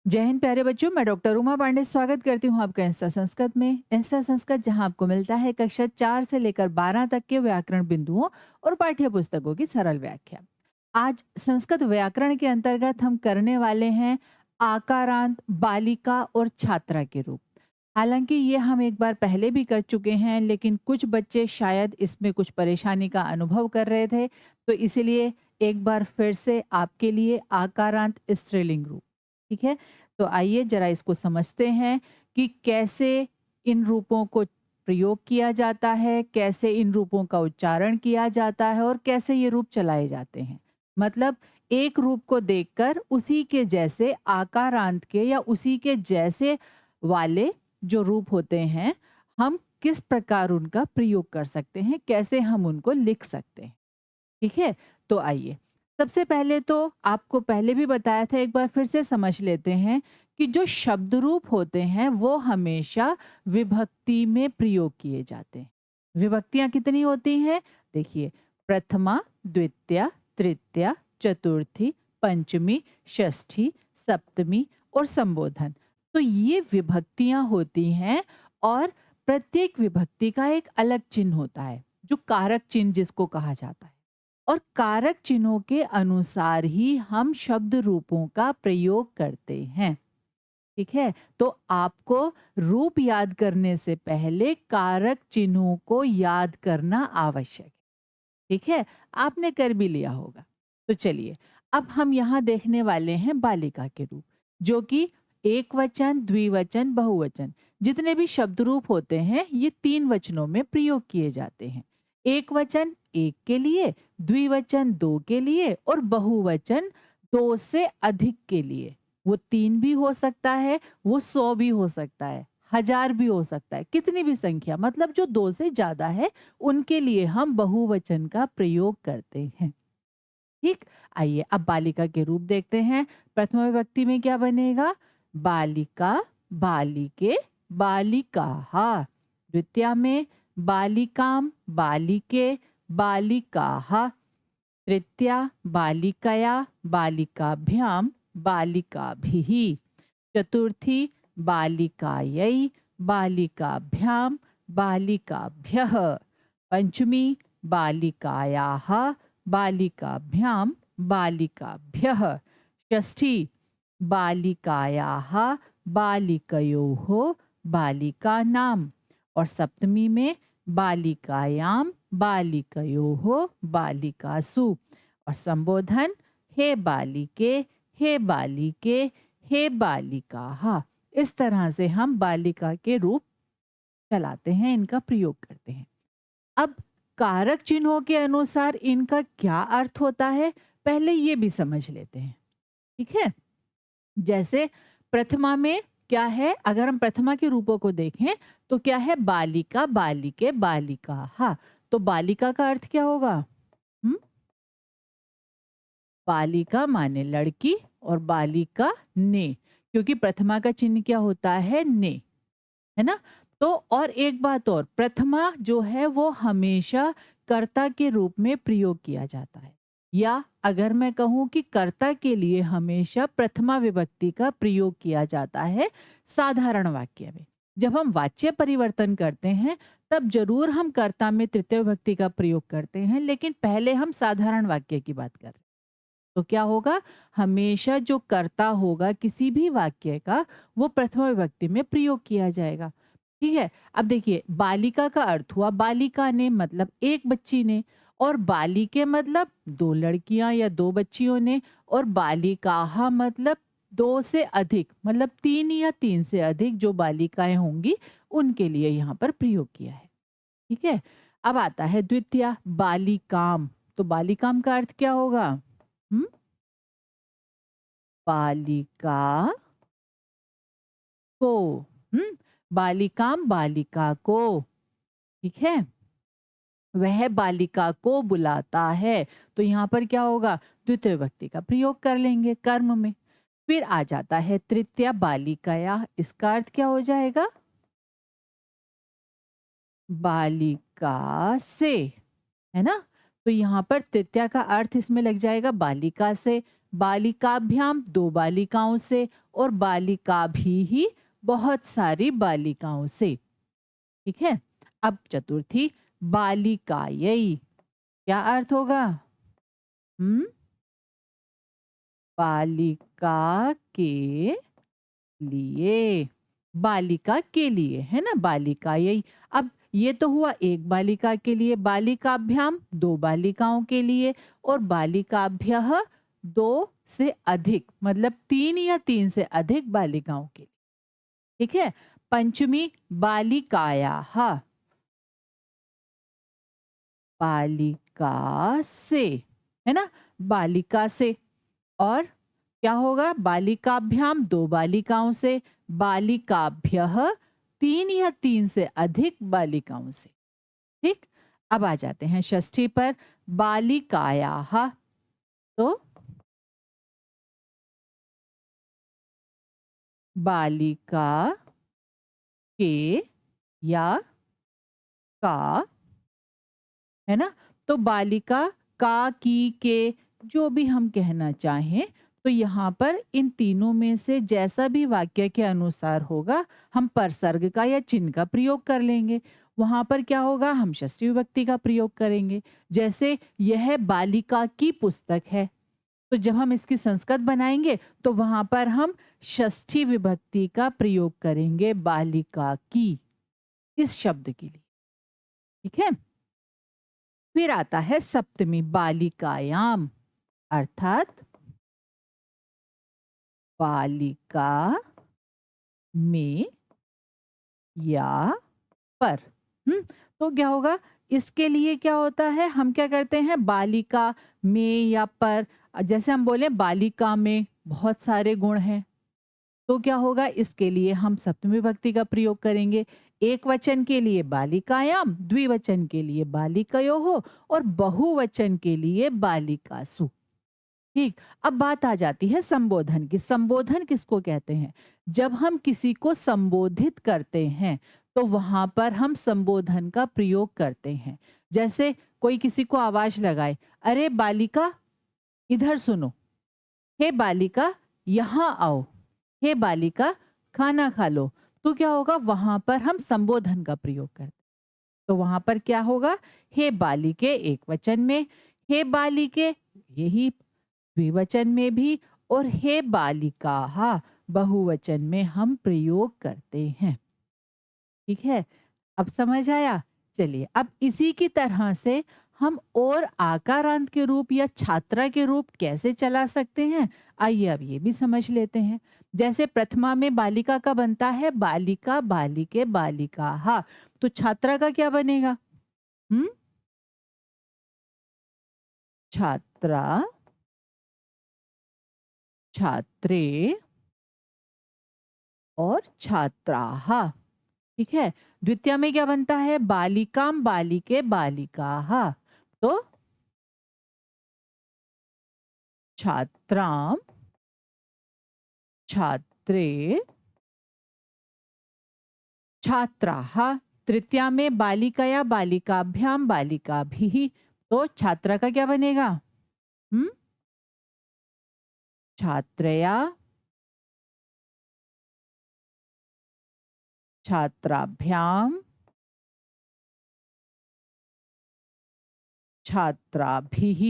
जय हिंद प्यारे बच्चों, मैं डॉक्टर उमा पांडे स्वागत करती हूँ आपका इंस्टा संस्कृत में। इंस्टा संस्कृत जहाँ आपको मिलता है कक्षा 4 से लेकर 12 तक के व्याकरण बिंदुओं और पाठ्य पुस्तकों की सरल व्याख्या। आज संस्कृत व्याकरण के अंतर्गत हम करने वाले हैं आकारांत, बालिका और छात्रा के रूप। हालांकि ये हम एक बार पहले भी कर चुके हैं, लेकिन कुछ बच्चे शायद इसमें कुछ परेशानी का अनुभव कर रहे थे, तो इसीलिए एक बार फिर से आपके लिए आकारांत स्त्रीलिंग रूप। ठीक है, तो आइए जरा इसको समझते हैं कि कैसे इन रूपों को प्रयोग किया जाता है, कैसे इन रूपों का उच्चारण किया जाता है और कैसे ये रूप चलाए जाते हैं। मतलब एक रूप को देखकर उसी के जैसे आकारांत के या उसी के जैसे वाले जो रूप होते हैं, हम किस प्रकार उनका प्रयोग कर सकते हैं, कैसे हम उनको लिख सकते हैं। ठीक है, तो आइए सबसे पहले तो आपको पहले भी बताया था, एक बार फिर से समझ लेते हैं कि जो शब्द रूप होते हैं वो हमेशा विभक्ति में प्रयोग किए जाते हैं। विभक्तियां कितनी होती हैं? देखिए, प्रथमा, द्वितीया, तृतीया, चतुर्थी, पंचमी, षष्ठी, सप्तमी और संबोधन। तो ये विभक्तियां होती हैं और प्रत्येक विभक्ति का एक अलग चिन्ह होता है, जो कारक चिन्ह जिसको कहा जाता है। और कारक चिन्हों के अनुसार ही हम शब्द रूपों का प्रयोग करते हैं। ठीक है, तो आपको रूप याद करने से पहले कारक चिन्हों को याद करना आवश्यक है। ठीक है, आपने कर भी लिया होगा। तो चलिए, अब हम यहाँ देखने वाले हैं बालिका के रूप, जो कि एक वचन, द्विवचन, बहुवचन, जितने भी शब्द रूप होते हैं ये 3 वचनों में प्रयोग किए जाते हैं। एक वचन 1 के लिए, द्विवचन 2 के लिए और बहुवचन 2 से अधिक के लिए। वो 3 भी हो सकता है, वो 100 भी हो सकता है, 1000 भी हो सकता है, कितनी भी संख्या, मतलब जो 2 से ज्यादा है उनके लिए हम बहुवचन का प्रयोग करते हैं। ठीक, आइए अब बालिका के रूप देखते हैं। प्रथम विभक्ति में क्या बनेगा? बालिका, बालिके, बालिकाः। द्वितीया में बालिकाम, बालिके, बालिकाः। तृतीया बालिकया, बालिकाभ्याम, बालिकाभिः। चतुर्थी बालिकायै, बालिकाभ्याम, बालिकाभ्यः। पंचमी बालिकायाः, बालिकाभ्याम, बालिकाभ्यः। षष्ठी बालिकायाः, बालिकयोः, बालिकानां। और सप्तमी में बालिकायाम, बालिकयोः, बालिकासु। और संबोधन हे बालिके, हे बालिके, हे बालिकाः। इस तरह से हम बालिका के रूप चलाते हैं, इनका प्रयोग करते हैं। अब कारक चिन्हों के अनुसार इनका क्या अर्थ होता है, पहले ये भी समझ लेते हैं। ठीक है, जैसे प्रथमा में क्या है? अगर हम प्रथमा के रूपों को देखें तो क्या है? बालिका, बालिके, बालिका। हाँ, तो बालिका का अर्थ क्या होगा? हम्म, बालिका माने लड़की और बालिका ने, क्योंकि प्रथमा का चिन्ह क्या होता है? ने, है ना? तो और एक बात और, प्रथमा जो है वो हमेशा कर्ता के रूप में प्रयोग किया जाता है, या अगर मैं कहूं कि कर्ता के लिए हमेशा प्रथमा विभक्ति का प्रयोग किया जाता है साधारण वाक्य में। जब हम वाच्य परिवर्तन करते हैं तब जरूर हम कर्ता में तृतीय विभक्ति का प्रयोग करते हैं, लेकिन पहले हम साधारण वाक्य की बात कर रहे हैं। तो क्या होगा? हमेशा जो कर्ता होगा किसी भी वाक्य का, वो प्रथम विभक्ति में प्रयोग किया जाएगा। ठीक है, अब देखिए, बालिका का अर्थ हुआ बालिका ने, मतलब एक बच्ची ने, और बालिके मतलब 2 लड़कियां या 2 बच्चियों ने, और बालिकाः मतलब 2 से अधिक, मतलब 3 या 3 से अधिक जो बालिकाएं होंगी उनके लिए यहाँ पर प्रयोग किया है। ठीक है, अब आता है द्वितीया बालिकाम। तो बालिकाम का अर्थ क्या होगा? हम्म, बालिका को। हम्म, बालिकाम बालिका को। ठीक है, वह बालिका को बुलाता है। तो यहाँ पर क्या होगा? द्वितीय विभक्ति का प्रयोग कर लेंगे कर्म में। फिर आ जाता है तृतीया बालिकाया। इसका अर्थ क्या हो जाएगा? बालिका से, है ना? तो यहाँ पर तृतीया का अर्थ इसमें लग जाएगा बालिका से। बालिकाभ्याम दो बालिकाओं से और बालिका भी ही बहुत सारी बालिकाओं से। ठीक है। अब चतुर्थी बालिकायै, क्या अर्थ होगा? हम्म, बालिका के लिए, बालिका के लिए है ना, बालिका यही। अब ये तो हुआ एक बालिका के लिए, बालिकाभ्याम दो बालिकाओं के लिए और बालिकाभ्यः दो से अधिक, मतलब तीन या तीन से अधिक बालिकाओं के लिए। ठीक है। पंचमी बालिकायाः, बालिका से, है ना, बालिका से। और क्या होगा? बालिकाभ्याम दो बालिकाओं से, बालिकाभ्यः तीन या तीन से अधिक बालिकाओं से। ठीक। अब आ जाते हैं षष्ठी पर, बालिकायाः। तो बालिका के या का, है ना, तो बालिका का, की, के, जो भी हम कहना चाहें, तो यहाँ पर इन तीनों में से जैसा भी वाक्य के अनुसार होगा, हम परसर्ग का या चिन्ह का प्रयोग कर लेंगे। वहां पर क्या होगा? हम षष्ठी विभक्ति का प्रयोग करेंगे। जैसे यह बालिका की पुस्तक है, तो जब हम इसकी संस्कृत बनाएंगे तो वहां पर हम षष्ठी विभक्ति का प्रयोग करेंगे बालिका की, इस शब्द के लिए। ठीक है। फिर आता है सप्तमी बालिकायाम, अर्थात बालिका में या पर। तो क्या होगा? इसके लिए क्या होता है, हम क्या करते हैं, बालिका में या पर। जैसे हम बोले बालिका में बहुत सारे गुण हैं, तो क्या होगा? इसके लिए हम सप्तमी विभक्ति का प्रयोग करेंगे। एक वचन के लिए बालिकायाम, द्विवचन के लिए बालिकयोः और बहुवचन के लिए बालिकासु। ठीक। अब बात आ जाती है संबोधन की। संबोधन किसको कहते हैं? जब हम किसी को संबोधित करते हैं तो वहां पर हम संबोधन का प्रयोग करते हैं। जैसे कोई किसी को आवाज लगाए, अरे बालिका इधर सुनो, हे बालिका यहाँ आओ, हे बालिका खाना खा लो। तो क्या होगा? वहां पर हम संबोधन का प्रयोग करते हैं। तो वहां पर क्या होगा? हे बालिके एक वचन में, हे बालिके यही द्विवचन में भी, और हे बालिकाः बहुवचन में हम प्रयोग करते हैं। ठीक है। अब समझ आया? चलिए, अब इसी की तरह से हम और आकारांत के रूप या छात्रा के रूप कैसे चला सकते हैं, आइए अब ये भी समझ लेते हैं। जैसे प्रथमा में बालिका का बनता है बालिका, बालिके, बालिकाः, तो छात्रा का क्या बनेगा? हम्म, छात्रा, छात्रे और छात्राः। ठीक है। द्वितीय में क्या बनता है? बालिकाम, बालिके, बालिकाः, तो छात्राम, छात्रे, छात्राः। तृतीया में बालिकया, बालिकाभ्याम, बालिकाभिः, तो छात्रा का क्या बनेगा? हम्म, छात्रया, छात्राभ्याम, छात्राभिः।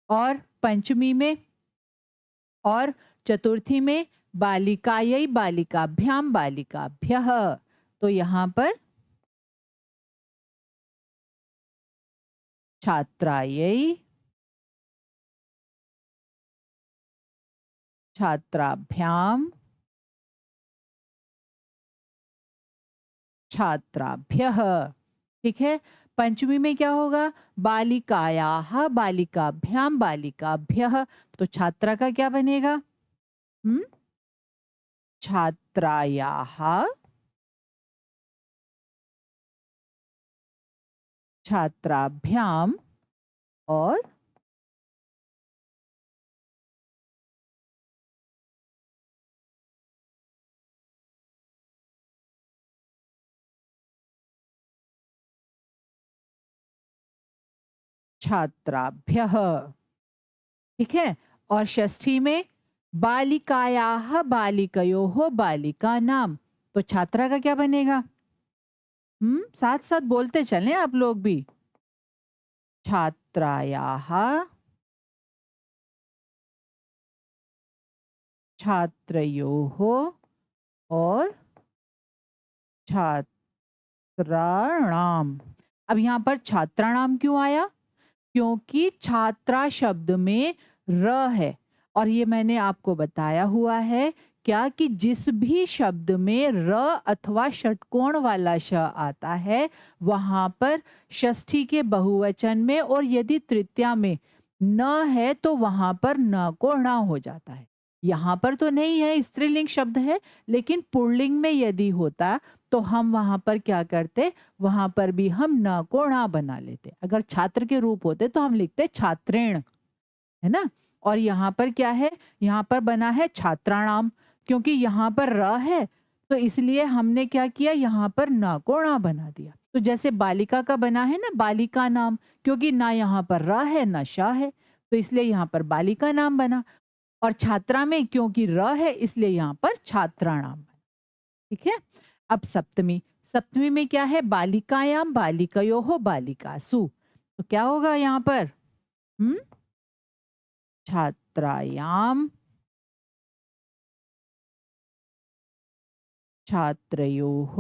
और पंचमी में और चतुर्थी में बालिकायै, बालिकाभ्याम, बालिकाभ्यः, तो यहाँ पर छात्रायै, छात्राभ्याम, छात्राभ्यः। ठीक है। पंचमी में क्या होगा? बालिकायाः, बालिकाभ्याम, बालिकाभ्यः, तो छात्रा का क्या बनेगा? हम्म, छात्रायाः, छात्राभ्याम और छात्राभ्यः। ठीक है। और षष्ठी में बालिकायाः बालिकयोः बालिका नाम। तो छात्रा का क्या बनेगा? साथ साथ बोलते चलें आप लोग भी। छात्रायाः छात्रयोः और छात्राणाम। अब यहाँ पर छात्राणाम क्यों आया? क्योंकि छात्रा शब्द में र है, और ये मैंने आपको बताया हुआ है क्या कि जिस भी शब्द में र अथवा षटकोण वाला श आता है वहां पर षष्ठी के बहुवचन में और यदि तृतीया में न है तो वहां पर न को ण हो जाता है। यहाँ पर तो नहीं है, स्त्रीलिंग शब्द है, लेकिन पुल्लिंग में यदि होता तो हम वहां पर क्या करते, वहां पर भी हम न को ण बना लेते। अगर छात्र के रूप होते तो हम लिखते छात्रेण, है ना। और यहाँ पर क्या है, यहाँ पर बना है छात्राणाम, क्योंकि यहाँ पर र है तो इसलिए हमने क्या किया, यहाँ पर न को ण बना दिया। तो जैसे बालिका का बना है ना बालिका नाम, क्योंकि ना यहाँ पर र है ना श है, तो इसलिए यहाँ पर बालिका नाम बना। और छात्रा में क्योंकि र है इसलिए यहाँ पर छात्राणाम बना। ठीक है। अब सप्तमी, सप्तमी में क्या है, बालिकायाम बालिकयोः बालिकासु। तो क्या होगा यहाँ पर? हम्म छात्रायाम छात्रयोः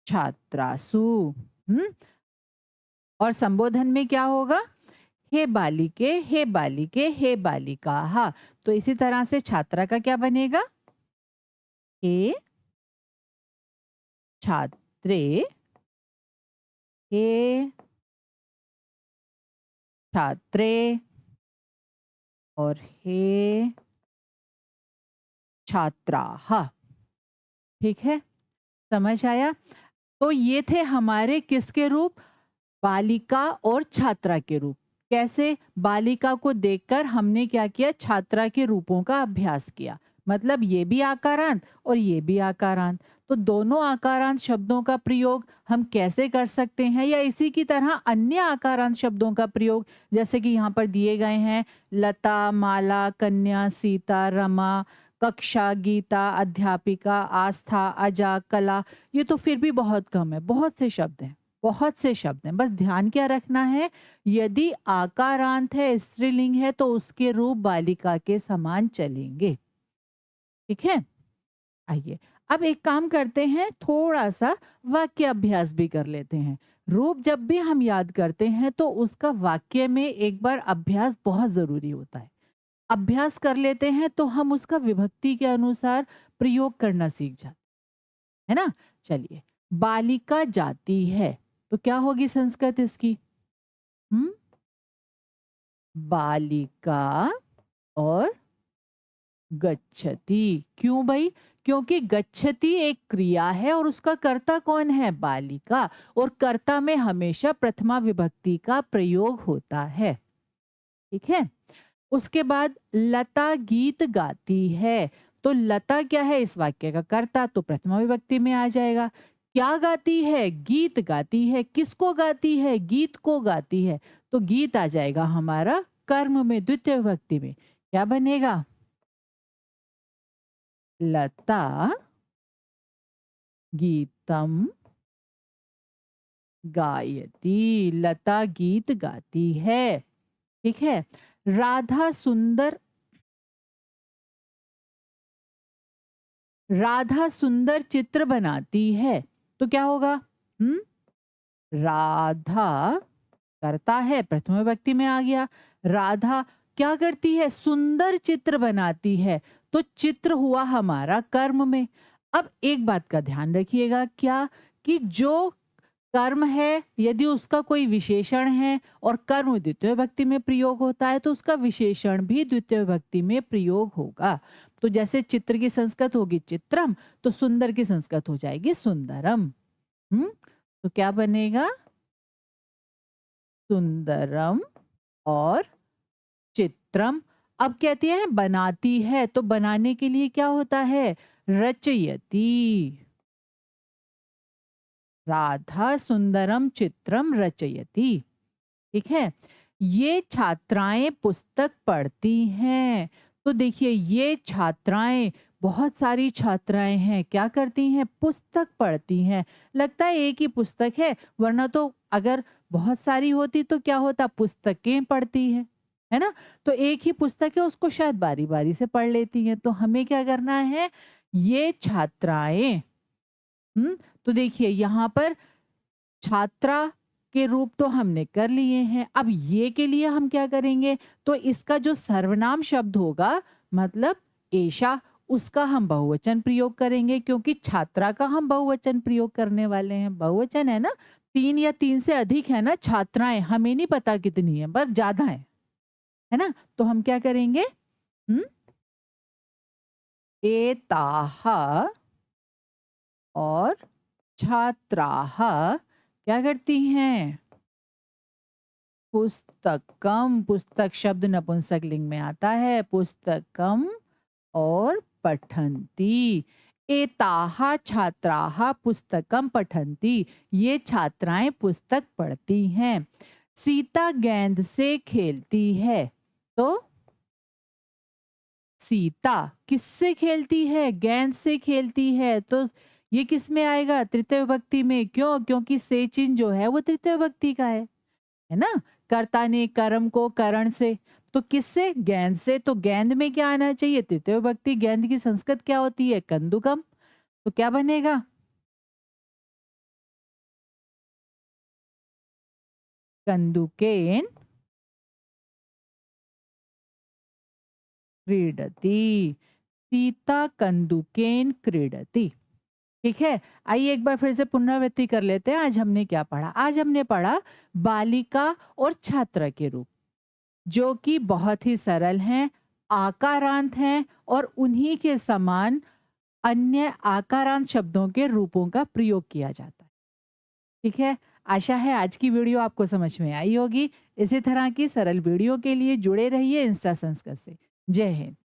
छात्रासु। हम्म और संबोधन में क्या होगा, हे बालिके हे बालिके हे बालिकाः। तो इसी तरह से छात्रा का क्या बनेगा, हे छात्रे हे छात्रे और हे छात्राः। ठीक है, समझ आया? तो ये थे हमारे किसके रूप, बालिका और छात्रा के रूप। कैसे? बालिका को देखकर हमने क्या किया, छात्रा के रूपों का अभ्यास किया। मतलब ये भी आकारांत और ये भी आकारांत, तो दोनों आकारांत शब्दों का प्रयोग हम कैसे कर सकते हैं, या इसी की तरह अन्य आकारांत शब्दों का प्रयोग, जैसे कि यहाँ पर दिए गए हैं लता, माला, कन्या, सीता, रमा, कक्षा, गीता, अध्यापिका, आस्था, अजा, कला। ये तो फिर भी बहुत कम है, बहुत से शब्द हैं, बहुत से शब्द हैं। बस ध्यान क्या रखना है, यदि आकारांत है, स्त्रीलिंग है, तो उसके रूप बालिका के समान चलेंगे। ठीक है। आइए अब एक काम करते हैं, थोड़ा सा वाक्य अभ्यास भी कर लेते हैं। रूप जब भी हम याद करते हैं तो उसका वाक्य में एक बार अभ्यास बहुत जरूरी होता है। अभ्यास कर लेते हैं तो हम उसका विभक्ति के अनुसार प्रयोग करना सीख जाते है ना। चलिए, बालिका जाती है तो क्या होगी संस्कृत इसकी? हम्म बालिका और गच्छति। क्यों भाई? क्योंकि गच्छति एक क्रिया है और उसका कर्ता कौन है, बालिका, और कर्ता में हमेशा प्रथमा विभक्ति का प्रयोग होता है। ठीक है। उसके बाद लता गीत गाती है, तो लता क्या है इस वाक्य का कर्ता, तो प्रथमा विभक्ति में आ जाएगा। क्या गाती है? गीत गाती है। किसको गाती है? गीत को गाती है, तो गीत आ जाएगा हमारा कर्म में, द्वितीय विभक्ति में। क्या बनेगा? लता गीतम गायती। लता गीत गाती है। ठीक है। राधा सुंदर, राधा सुंदर चित्र बनाती है, तो क्या होगा? हम्म राधा करता है, प्रथम विभक्ति में आ गया। राधा क्या करती है? सुंदर चित्र बनाती है, तो चित्र हुआ हमारा कर्म में। अब एक बात का ध्यान रखिएगा, क्या कि जो कर्म है यदि उसका कोई विशेषण है और कर्म द्वितीय विभक्ति में प्रयोग होता है तो उसका विशेषण भी द्वितीय विभक्ति में प्रयोग होगा। तो जैसे चित्र की संस्कृत होगी चित्रम, तो सुंदर की संस्कृत हो जाएगी सुंदरम। तो क्या बनेगा? सुंदरम और चित्रम। अब कहती है बनाती है, तो बनाने के लिए क्या होता है? रचयति। राधा सुंदरम चित्रम रचयति। ठीक है। ये छात्राएं पुस्तक पढ़ती हैं। तो देखिए ये छात्राएं, बहुत सारी छात्राएं हैं, क्या करती हैं? पुस्तक पढ़ती हैं। लगता है एक ही पुस्तक है, वरना तो अगर बहुत सारी होती तो क्या होता? पुस्तकें पढ़ती है ना? तो एक ही पुस्तक है, उसको शायद बारी-बारी से पढ़ लेती हैं। तो हमें क्या करना है? ये छात्राएं, तो देखिए यहाँ पर छात्रा के रूप तो हमने कर लिए हैं। अब ये के लिए हम क्या करेंगे? तो इसका जो सर्वनाम शब्द होगा, मतलब एषा, उसका हम बहुवचन प्रयोग करेंगे, क्योंकि छात्रा का हम बहुवचन प्रयोग करने वाले हैं। बहुवचन है ना, 3 या 3 से अधिक है ना छात्राएँ, हमें नहीं पता कितनी है, पर ज़्यादा है ना? तो हम क्या करेंगे? हुँ, एताः और छात्राः क्या करती हैं? पुस्तकम, पुस्तक शब्द नपुंसकलिंग में आता है। पुस्तकम और पठन्ति। एताः छात्राः पुस्तकम पठन्ति। ये छात्राएं पुस्तक पढ़ती हैं। सीता गेंद से खेलती है। तो सीता किससे खेलती है? गेंद से खेलती है। तो ये किस में आएगा? तृतीय विभक्ति में। क्यों? क्योंकि से चिन्ह जो है वो तृतीय विभक्ति का है ना? कर्ता ने कर्म को करण से, तो किससे? गेंद से। तो गेंद में क्या आना चाहिए? तृतीय विभक्ति। गेंद की संस्कृत क्या होती है? कंदुकम। तो क्या बनेगा? कंदुकेन क्रीडति। सीता कंदुकेन क्रीडति। ठीक है, आइए एक बार फिर से पुनरावृत्ति कर लेते हैं। आज हमने क्या पढ़ा? आज हमने पढ़ा बालिका और छात्र के रूप, जो कि बहुत ही सरल हैं, आकारांत हैं और उन्हीं के समान अन्य आकारांत शब्दों के रूपों का प्रयोग किया जाता है। ठीक है, आशा है आज की वीडियो आपको समझ में आई होगी। इसी तरह की सरल वीडियो के लिए जुड़े रहिए इंस्टा संस्कृत से। जय हिंद।